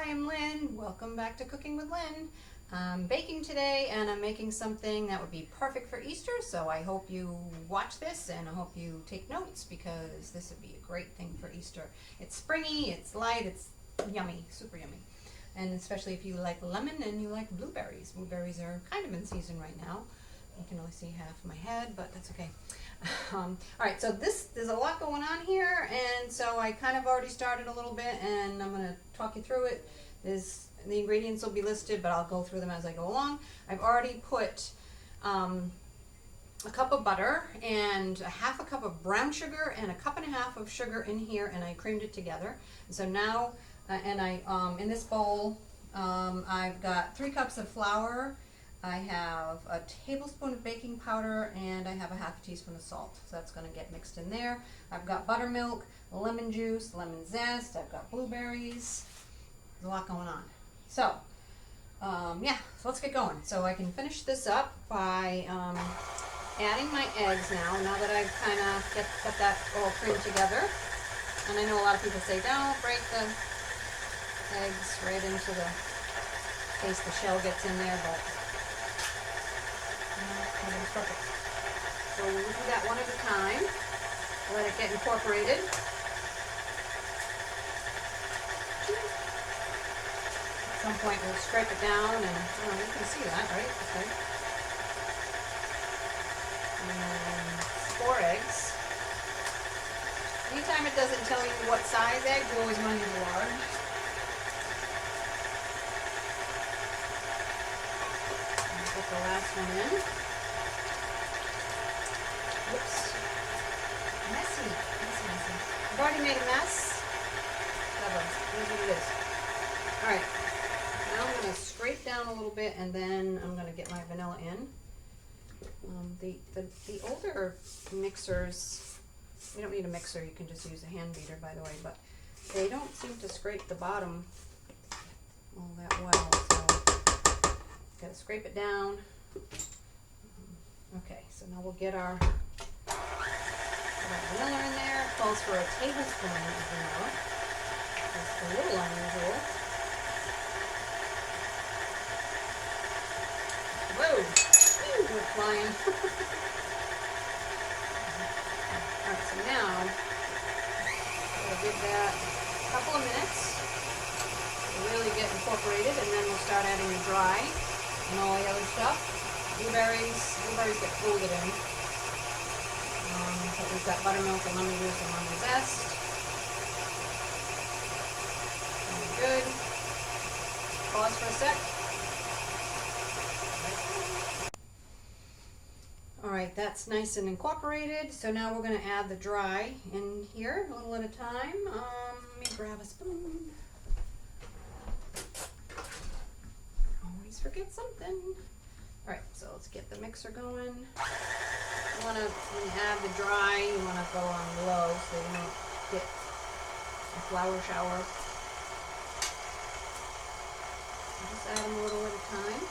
Hi, I'm Lynn. Welcome back to Cooking with Lynn. I'm baking today and I'm making something that would be perfect for Easter, so I hope you watch this and I hope you take notes because this would be a great thing for Easter. It's springy, it's light, it's yummy, super yummy. And especially if you like lemon and you like blueberries. Blueberries are kind of in season right now. You can only see half of my head, but that's okay. All right, so there's a lot going on here, and so I kind of already started a little bit, and I'm going to talk you through it. The ingredients will be listed, but I'll go through them as I go along. I've already put a cup of butter and a half a cup of brown sugar and a cup and a half of sugar in here, and I creamed it together. And so now, in this bowl, I've got 3 cups of flour. I have a tablespoon of baking powder and I have a half a teaspoon of salt. So that's going to get mixed in there. I've got buttermilk, lemon juice, lemon zest. I've got blueberries. There's a lot going on. So, so let's get going. So I can finish this up by adding my eggs now that I've kind of got that all creamed together. And I know a lot of people say, don't break the eggs right into the case the shell gets in there, but perfect. So we'll do that one at a time. Let it get incorporated. At some point we'll scrape it down and you can see that, right? Okay. And 4 eggs. Anytime it doesn't tell you what size egg, you always want to use large. And put the last one in. Whoops. Messy. I've already made a mess. Here's what it is. Alright. Now I'm going to scrape down a little bit and then I'm going to get my vanilla in. The older mixers, you don't need a mixer, you can just use a hand beater, by the way, but they don't seem to scrape the bottom all that well, so got to scrape it down. Okay, so now we'll get our vanilla in there. It calls for a tablespoon of vanilla. That's a little unusual. Whoa! We're flying. Alright, so now we'll give that a couple of minutes to really get incorporated, and then we'll start adding the dry and all the other stuff. Blueberries get folded in. But we've got buttermilk and lemon juice and lemon zest. Very good. Pause for a sec. Alright, that's nice and incorporated. So now we're going to add the dry in here, a little at a time. Let me grab a spoon. Always forget something. Alright, so let's get the mixer going. When you add the dry, you want to go on low so you don't get a flour shower. Just add them a little at a time.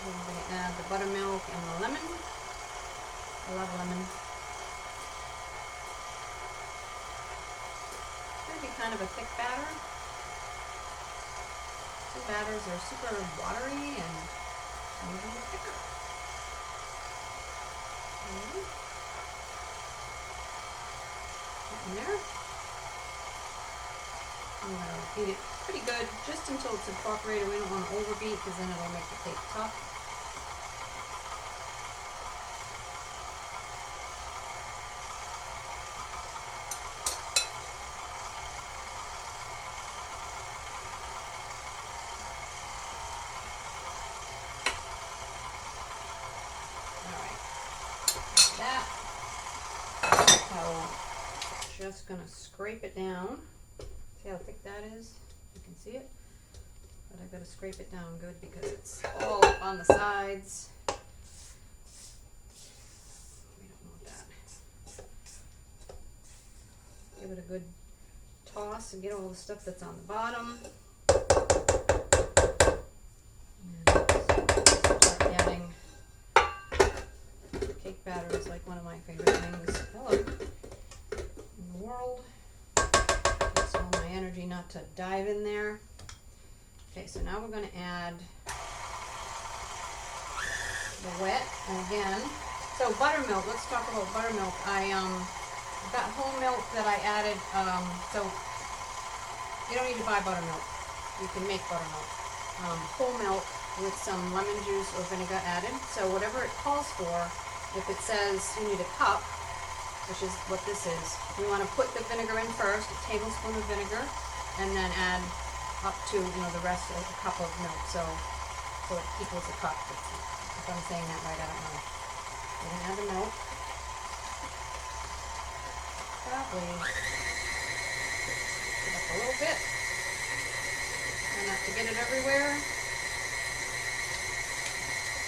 And I'm going to add the buttermilk and the lemon. I love lemon. It's going to be kind of a thick batter. Some batters are super watery and some of them are thicker. In there. I'm going to beat it pretty good just until it's incorporated. We don't want to overbeat because then it'll make the cake tough. Just going to scrape it down. See how thick that is? You can see it. But I've got to scrape it down good because it's all up on the sides. We don't want that. Give it a good toss and get all the stuff that's on the bottom. And start adding cake batter is like one of my favorite things. Hello. World. It's all my energy not lot to dive in there. Okay, so now we're going to add the wet, and again, so buttermilk, let's talk about buttermilk. I got whole milk that I added, so you don't need to buy buttermilk. You can make buttermilk. Whole milk with some lemon juice or vinegar added. So whatever it calls for, if it says you need a cup, which is what this is, you want to put the vinegar in first, a tablespoon of vinegar, and then add up to, the rest of a cup of milk. So it equals a cup. If I'm saying that right, I don't know. We're going to add the milk. Probably put up a little bit. Try not to get it everywhere.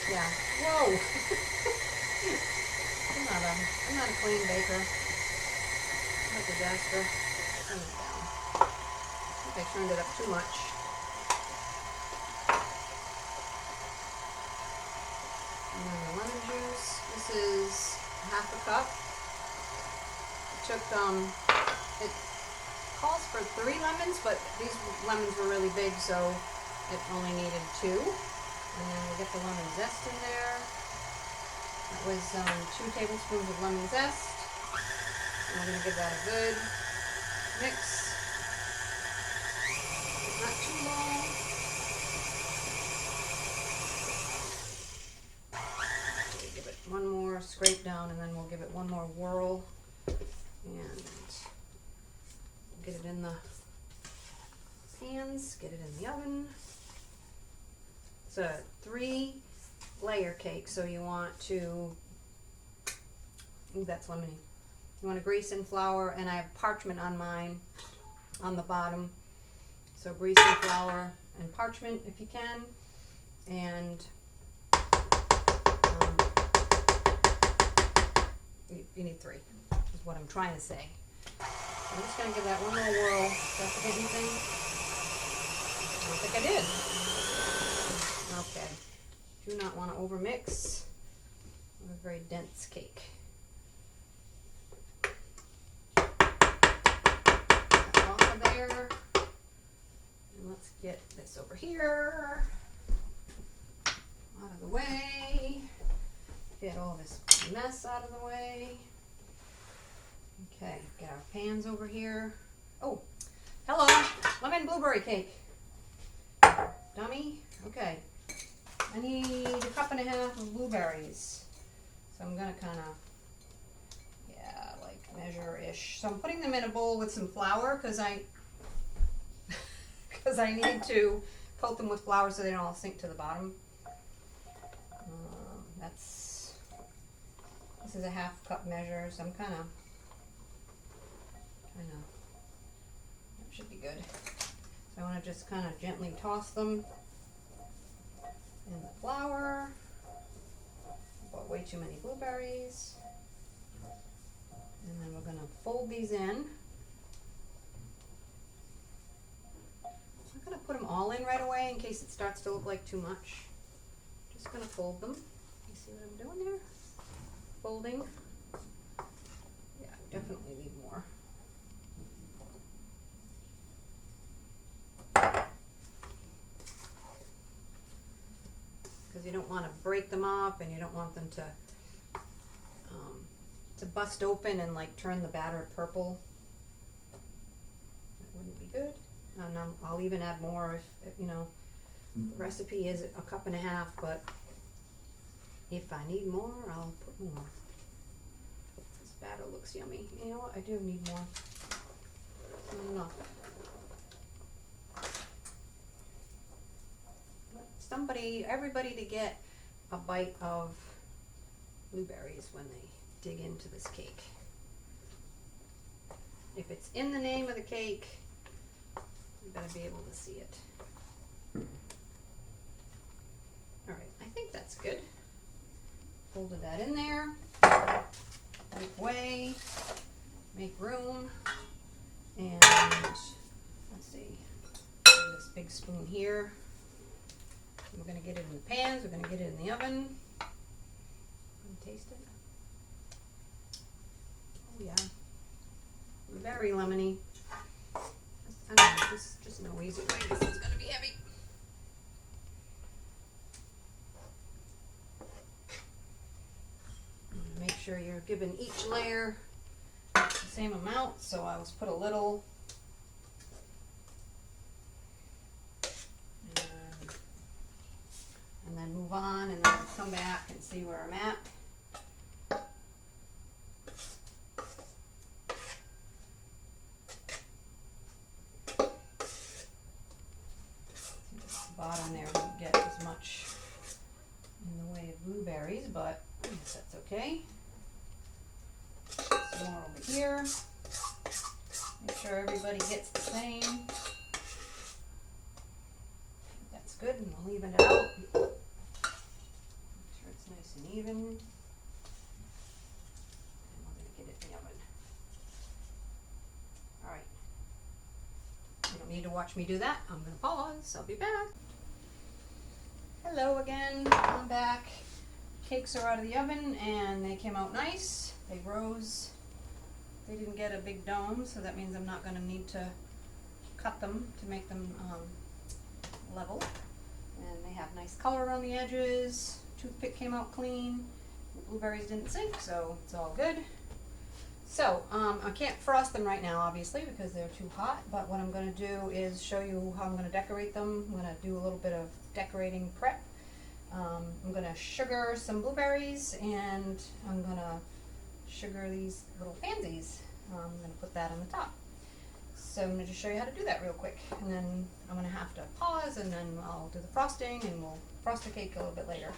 Yeah. Whoa! I'm not a clean baker. What a disaster. Turn it down. I think I turned it up too much. And then the lemon juice. This is half a cup. It calls for 3 lemons, but these lemons were really big, so it only needed 2. And then we'll get the lemon zest in there. That was 2 tablespoons of lemon zest. And we're going to give that a good mix. Not too long. We'll give it one more scrape down, and then we'll give it one more whirl. And get it in the pans, get it in the oven. It's a 3-layer cake, so you want to, ooh, that's lemony. You want to grease and flour, and I have parchment on mine on the bottom. So grease and flour and parchment if you can. And you need 3, is what I'm trying to say. I'm just going to give that one more whirl. Did I forget anything? I don't think I did. Okay. Do not want to overmix. A very dense cake. That's off of there. And let's get this over here. Out of the way. Get all this mess out of the way. Okay, get our pans over here. Oh, hello, lemon blueberry cake. Dummy. Okay, I need 1.5 cups of blueberries. So I'm gonna kind of, like measure-ish. So I'm putting them in a bowl with some flour because I need to coat them with flour so they don't all sink to the bottom. This is a 1/2 cup measure, so I'm kind of. That should be good. So I want to just kind of gently toss them in the flour. Bought way too many blueberries. And then we're going to fold these in. I'm not going to put them all in right away in case it starts to look like too much. Just going to fold them. You see what I'm doing there? Folding. Yeah, definitely need more. Because you don't want to break them up, and you don't want them to bust open and like turn the batter purple. That wouldn't be good. And I'll even add more if the recipe is 1.5 cups, but if I need more, I'll put more. This batter looks yummy. You know what? I do need more. Not enough. Everybody to get a bite of blueberries when they dig into this cake. If it's in the name of the cake, you better be able to see it. All right, I think that's good. Folded that in there. Make way, make room, and let's see. This big spoon here. We're going to get it in the pans. We're going to get it in the oven. Taste it. Oh yeah, very lemony. I don't know. There's just no easy way. This is going to be heavy. Make sure you're giving each layer the same amount. So I always put a little. And then move on, and then come back and see where I'm at. Bottom there won't get as much in the way of blueberries, but I guess that's okay. Some more over here. Make sure everybody gets the same. That's good, and we'll even it out. Make sure it's nice and even. And we're going to get it in the oven. Alright. You don't need to watch me do that. I'm going to pause. I'll be back. Hello again. I'm back. Cakes are out of the oven and they came out nice. They rose. They didn't get a big dome, so that means I'm not going to need to cut them to make them level. And they have nice color around the edges. Toothpick came out clean. The blueberries didn't sink, so it's all good. So I can't frost them right now, obviously, because they're too hot, but what I'm going to do is show you how I'm going to decorate them. I'm going to do a little bit of decorating prep. I'm going to sugar some blueberries, and I'm going to sugar these little pansies. I'm going to put that on the top. So I'm going to just show you how to do that real quick, and then I'm going to have to pause, and then I'll do the frosting, and we'll frost the cake a little bit later.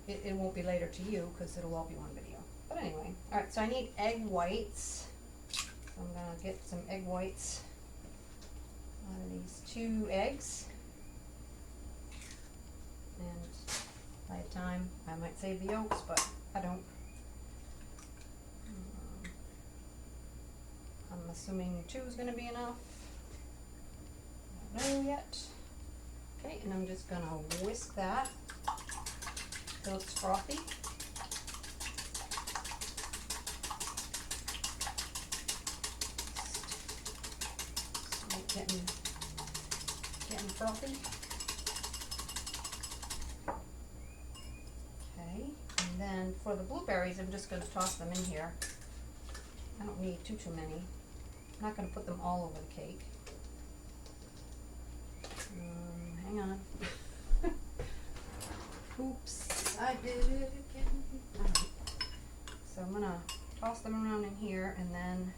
It won't be later to you, because it'll all be one video. But anyway, alright, so I need egg whites. So I'm going to get some egg whites out of these 2 eggs. And if I had time, I might save the yolks, but I don't. I'm assuming 2 is going to be enough. I don't know yet. Okay, and I'm just going to whisk that till it's frothy. Getting frothy. Okay, and then for the blueberries, I'm just going to toss them in here. I don't need too many. I'm not going to put them all over the cake. Hang on. Oops, I did it again. Alright. So I'm going to toss them around in here, and then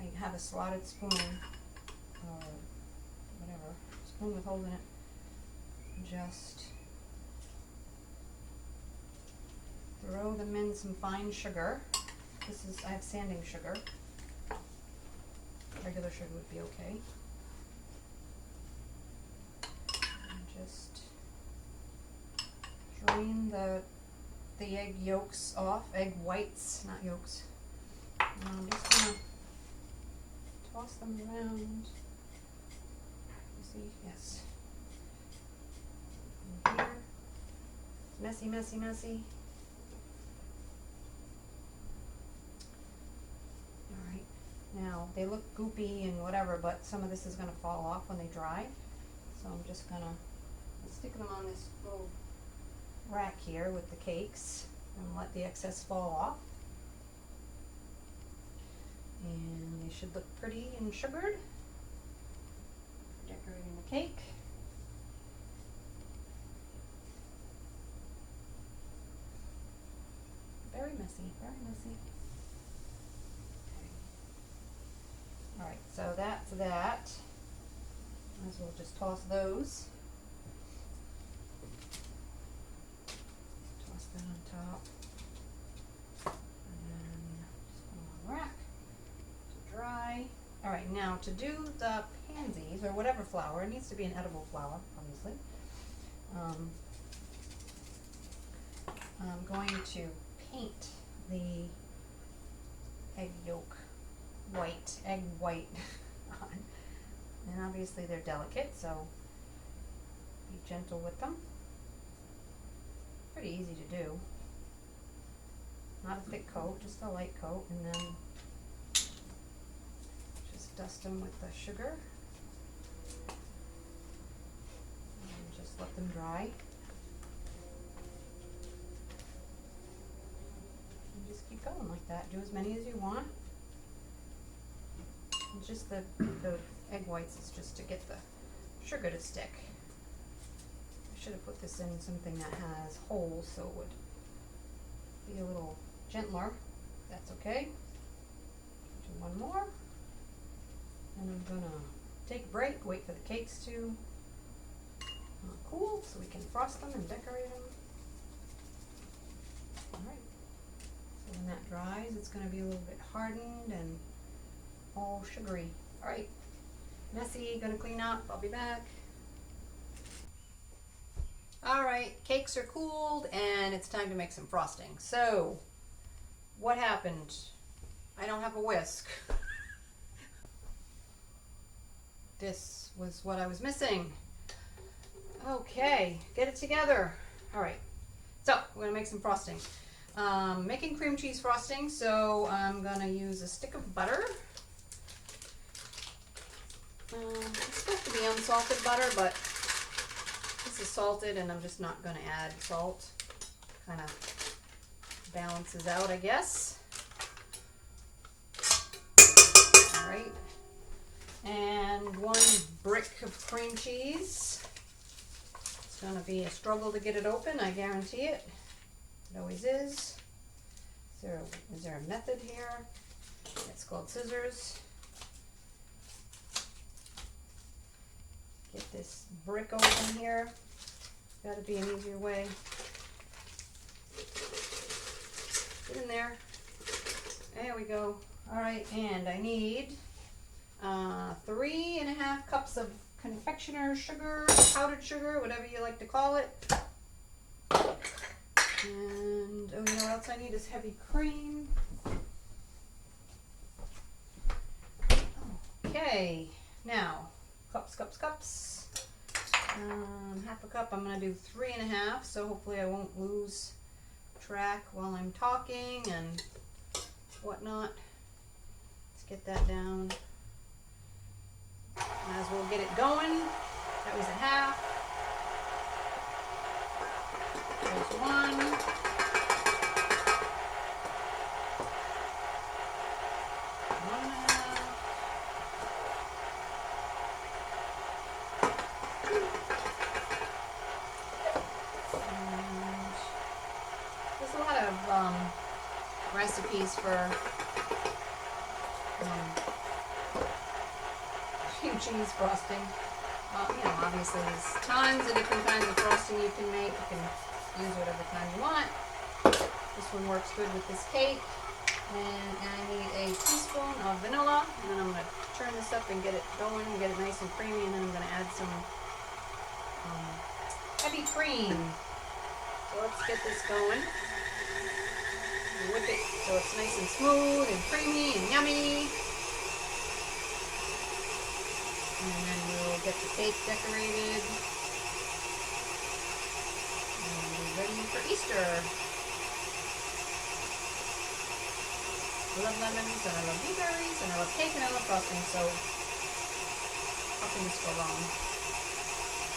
I have a slotted spoon. Or whatever, spoon with holes in it. Just throw them in some fine sugar. I have sanding sugar. Regular sugar would be okay. And just drain the egg yolks off, egg whites, not yolks. And I'm just gonna toss them around. See, yes. And here, messy, messy, messy. All right. Now they look goopy and whatever, but some of this is going to fall off when they dry. So I'm just going to stick them on this little rack here with the cakes and let the excess fall off. And they should look pretty and sugared. Decorating the cake. Very messy, very messy. Okay. Alright, so that's that. Might as well just toss those. Toss that on top. And then just put them on the rack to dry. Alright, now to do the pansies, or whatever flour, it needs to be an edible flour, obviously. I'm going to paint the egg yolk white, egg white on. And obviously they're delicate, so be gentle with them. Pretty easy to do. Not a thick coat, just a light coat, and then just dust them with the sugar. And just let them dry. And just keep going like that. Do as many as you want. And just the egg whites is just to get the sugar to stick. I should have put this in something that has holes so it would be a little gentler. That's okay. Do one more. And I'm gonna take a break, wait for the cakes to cool so we can frost them and decorate them. Alright. So when that dries, it's gonna be a little bit hardened and all sugary. Alright. Messy, gonna clean up. I'll be back. Alright, cakes are cooled and it's time to make some frosting. So, what happened? I don't have a whisk. This was what I was missing. Okay, get it together. Alright, so we're gonna make some frosting. Making cream cheese frosting, so I'm gonna use a stick of butter. It's supposed to be unsalted butter, but this is salted and I'm just not going to add salt. Kind of balances out, I guess. Alright. And 1 brick of cream cheese. It's going to be a struggle to get it open, I guarantee it. It always is. Is there a method here? It's called scissors. Get this brick open here. Gotta be an easier way. Get in there. There we go. Alright, and I need 3.5 cups of confectioner's sugar, powdered sugar, whatever you like to call it. And, oh, you know what else I need is heavy cream. Okay, now, cups. Half a cup, I'm going to do 3.5, so hopefully I won't lose track while I'm talking and whatnot. Let's get that down. Might as well get it going. That was a half. There's 1. Recipes for cream cheese frosting. You know, obviously there's tons of different kinds of frosting you can make. You can use whatever kind you want. This one works good with this cake. And I need a teaspoon of vanilla. And then I'm going to turn this up and get it going and get it nice and creamy. And then I'm going to add some heavy cream. So let's get this going. Whip it so it's nice and smooth and creamy and yummy. And then we'll get the cake decorated and be ready for Easter. I love lemons and I love blueberries and I love cake and I love frosting, so how can this go wrong?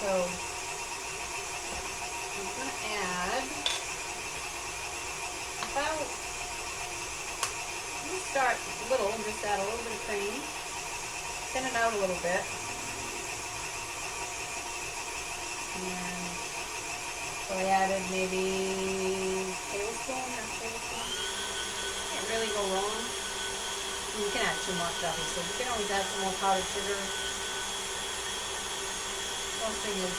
So I'm going to add about, let me start little, just add a little bit of cream, thin it out a little bit, and so I added maybe tablespoon, half tablespoon. Can't really go wrong. You can add too much, obviously. You can always add some more powdered sugar. Frosting is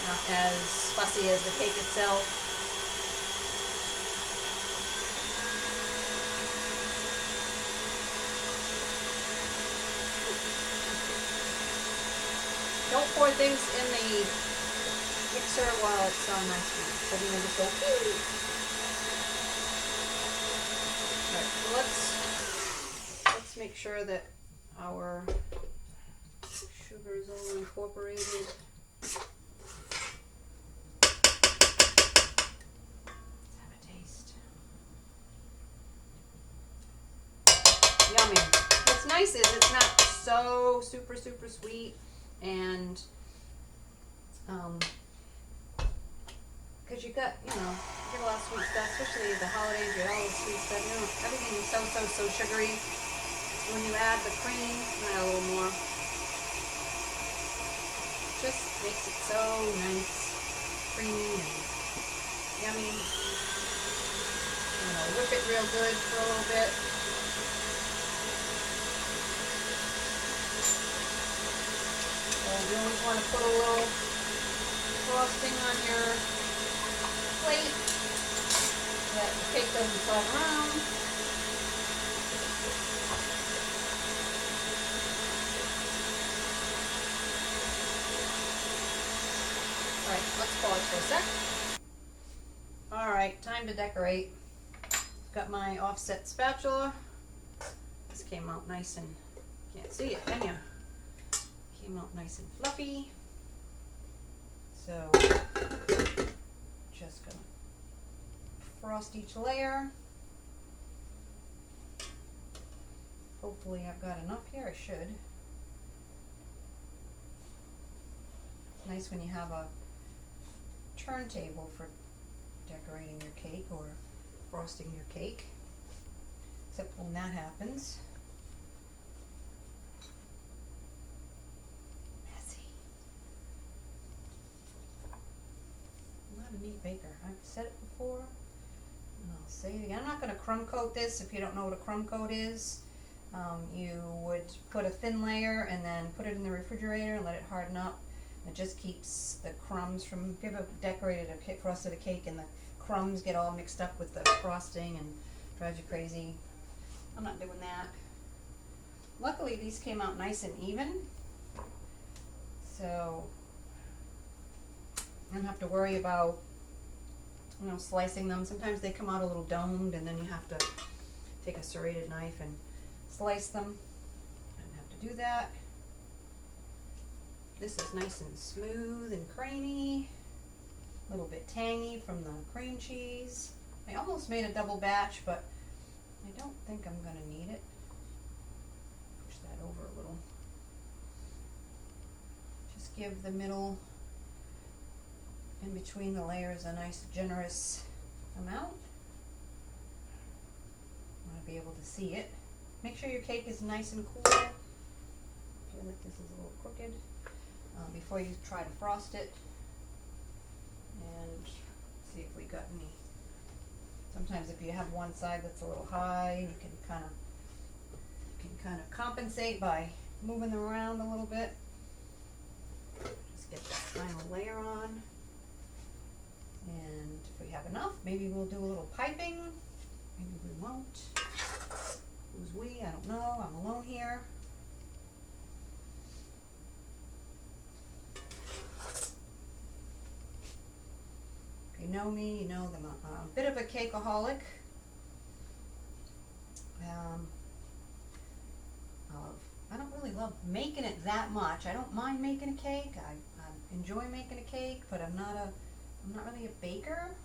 not as fussy as the cake itself. Don't pour things in the mixer while it's on my speed. So you're gonna just go. Alright, so let's make sure that our sugar is all incorporated. Let's have a taste. Yummy. What's nice nice is it's not so super sweet, and because you got, you know, you get a lot of sweet stuff, especially the holidays, you get all the sweet stuff, you know, everything is so sugary. When you add the cream, add a little more, just makes it so nice, creamy and yummy. You know, whip it real good for a little bit. So you always want to put a little frosting on your plate so that the cake doesn't slide around. Alright, let's pause for a sec. Alright, time to decorate. Got my offset spatula. This came out nice and, can't see it, can ya? Came out nice and fluffy. So, just gonna frost each layer. Hopefully I've got enough here, I should. It's nice when you have a turntable for decorating your cake or frosting your cake, except when that happens. Messy. I'm not a neat baker. I've said it before, and I'll say it again. I'm not going to crumb coat this. If you don't know what a crumb coat is, you would put a thin layer and then put it in the refrigerator and let it harden up. It just keeps the crumbs from, if you ever decorated a cake, frosted a cake and the crumbs get all mixed up with the frosting and drives you crazy. I'm not doing that. Luckily these came out nice and even, so I don't have to worry about, you know, slicing them. Sometimes they come out a little domed and then you have to take a serrated knife and slice them. I don't have to do that. This is nice and smooth and creamy, a little bit tangy from the cream cheese. I almost made a double batch, but I don't think I'm going to need it. Push that over a little. Just give the middle in between the layers a nice generous amount. I want to be able to see it. Make sure your cake is nice and cool. I feel like this is a little crooked. Before you try to frost it, and see if we got any. Sometimes if you have one side that's a little high, you can kind of compensate by moving them around a little bit. Just get that final layer on, and if we have enough, maybe we'll do a little piping. Maybe we won't. Who's we? I don't know. I'm alone here. If you know me, you know that I'm a bit of a cakeaholic. I don't really love making it that much. I don't mind making a cake. I enjoy making a cake, but I'm not really a baker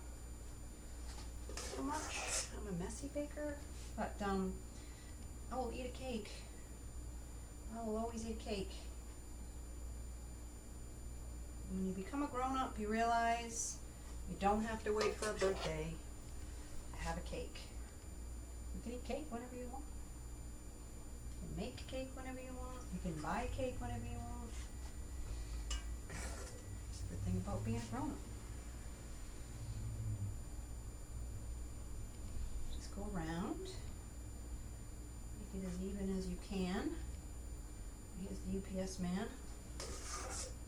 so much. I'm a messy baker, but I will eat a cake. I will always eat a cake. When you become a grown-up, you realize you don't have to wait for a birthday to have a cake. You can eat cake whenever you want. You can make cake whenever you want. You can buy cake whenever you want. It's the good thing about being a grown-up. Just go around. Make it as even as you can. Here's the UPS man.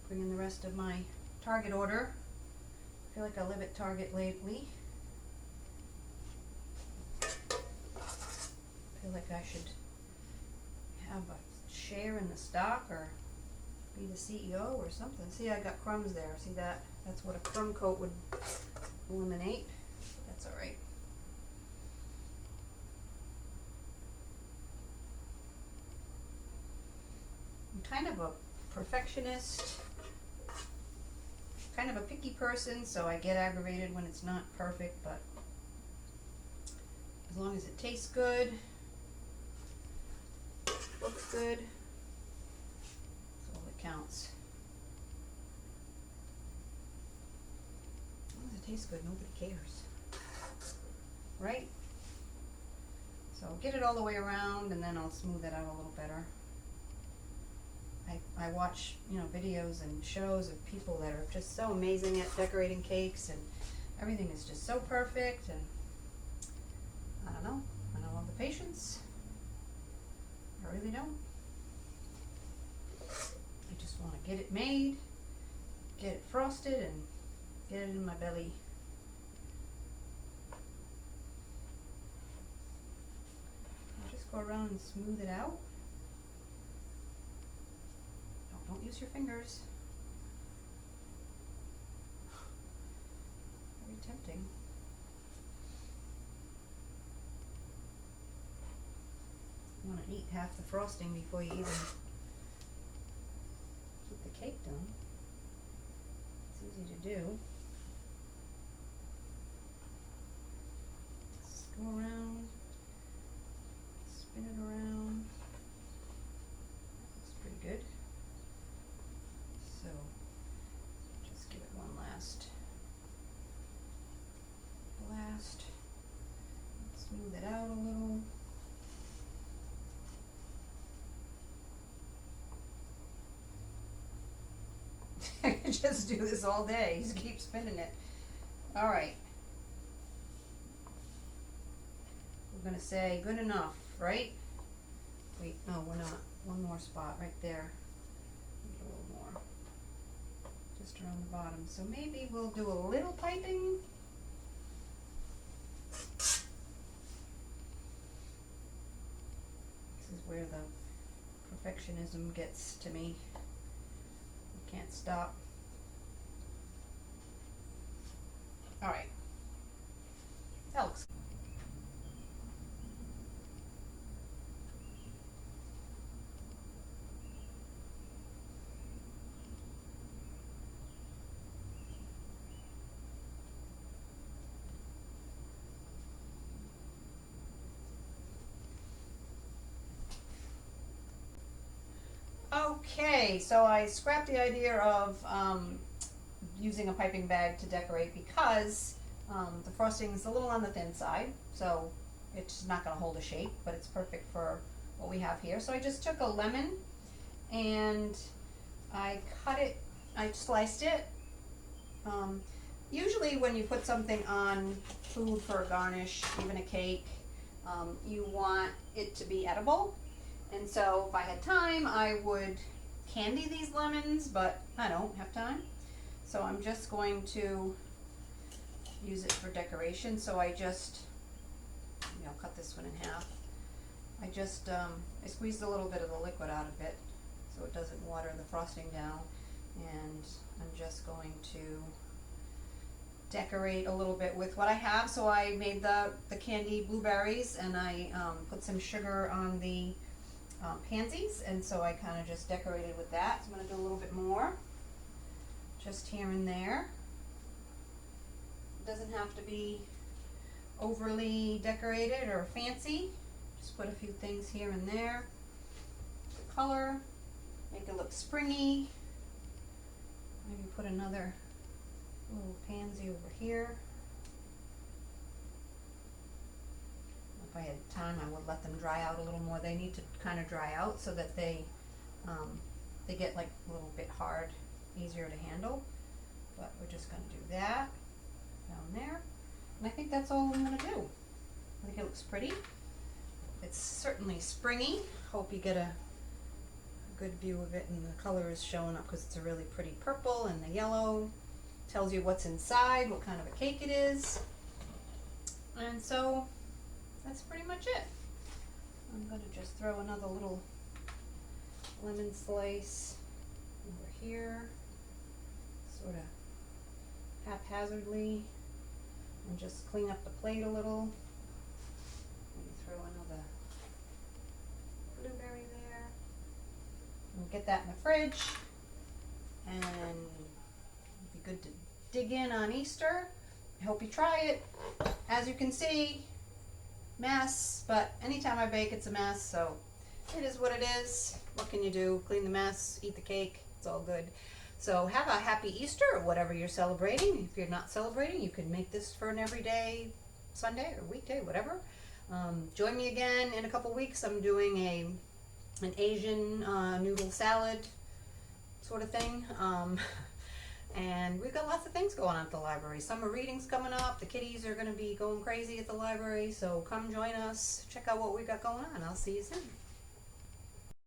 Bring in the rest of my Target order. I feel like I live at Target lately. I feel like I should have a share in the stock or be the CEO or something. See, I got crumbs there. See that? That's what a crumb coat would eliminate. That's all right. I'm kind of a perfectionist, kind of a picky person, so I get aggravated when it's not perfect, but as long as it tastes good, looks good. That's all that counts. As long as it tastes good, nobody cares. Right? So get it all the way around and then I'll smooth it out a little better. I watch, videos and shows of people that are just so amazing at decorating cakes and everything is just so perfect, and I don't know. I don't have the patience. I really don't. I just want to get it made, get it frosted, and get it in my belly. I'll just go around and smooth it out. Don't use your fingers. Very tempting. You want to eat half the frosting before you even get the cake done. It's easy to do. Just go around, spin it around. That looks pretty good. So just give it one last blast. Smooth it out a little. I can just do this all day. Just keep spinning it. All right. We're gonna say good enough, right? Wait, no, we're not. One more spot right there. A little more. Just around the bottom. So maybe we'll do a little piping. This is where the perfectionism gets to me. Can't stop. All right. That looks good. Okay, so I scrapped the idea of using a piping bag to decorate because the frosting is a little on the thin side, so it's not going to hold a shape, but it's perfect for what we have here. So I just took a lemon and I cut it, I sliced it. Usually when you put something on food for a garnish, even a cake, you want it to be edible. And so if I had time, I would candy these lemons, but I don't have time. So I'm just going to use it for decoration. So I just, cut this one in half. I just, I squeezed a little bit of the liquid out of it so it doesn't water the frosting down. And I'm just going to decorate a little bit with what I have. So I made the candy blueberries and I put some sugar on the pansies, and so I kind of just decorated with that. So I'm going to do a little bit more just here and there. It doesn't have to be overly decorated or fancy. Just put a few things here and there. The color, make it look springy. Maybe put another little pansy over here. If I had time, I would let them dry out a little more. They need to kind of dry out so that they get like a little bit hard, easier to handle. But we're just going to do that down there. And I think that's all I'm going to do. I think it looks pretty. It's certainly springy. Hope you get a good view of it, and the color is showing up because it's a really pretty purple, and the yellow tells you what's inside, what kind of a cake it is. And so that's pretty much it. I'm going to just throw another little lemon slice over here, sort of haphazardly, and just clean up the plate a little. Maybe throw another blueberry there. We'll get that in the fridge, and it'll be good to dig in on Easter. I hope you try it. As you can see, mess, but anytime I bake it's a mess, so it is what it is. What can you do? Clean the mess, eat the cake. It's all good. So have a happy Easter or whatever you're celebrating. If you're not celebrating, you can make this for an everyday Sunday or weekday, whatever. Join me again in a couple weeks. I'm doing an Asian noodle salad sort of thing. And we've got lots of things going on at the library. Summer readings coming up. The kiddies are going to be going crazy at the library. So come join us. Check out what we've got going on. I'll see you soon.